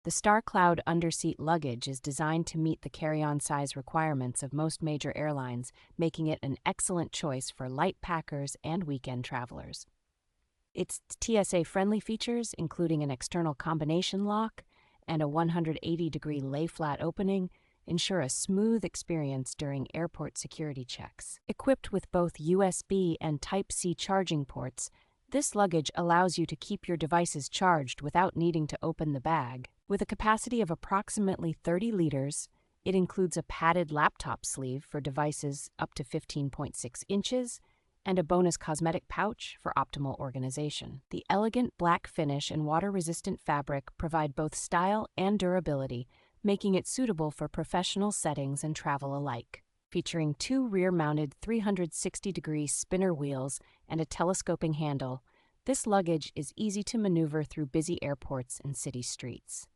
The Star Cloud Underseat Luggage is designed to meet the carry-on size requirements of most major airlines, making it an excellent choice for light packers and weekend travelers. Its TSA-friendly features, including an external combination lock and a 180-degree lay-flat opening, ensure a smooth experience during airport security checks. Equipped with both USB and Type-C charging ports, this luggage allows you to keep your devices charged without needing to open the bag. With a capacity of approximately 30 liters, it includes a padded laptop sleeve for devices up to 15.6 inches and a bonus cosmetic pouch for optimal organization. The elegant black finish and water-resistant fabric provide both style and durability, making it suitable for professional settings and travel alike. Featuring two rear-mounted 360-degree spinner wheels and a telescoping handle, this luggage is easy to maneuver through busy airports and city streets.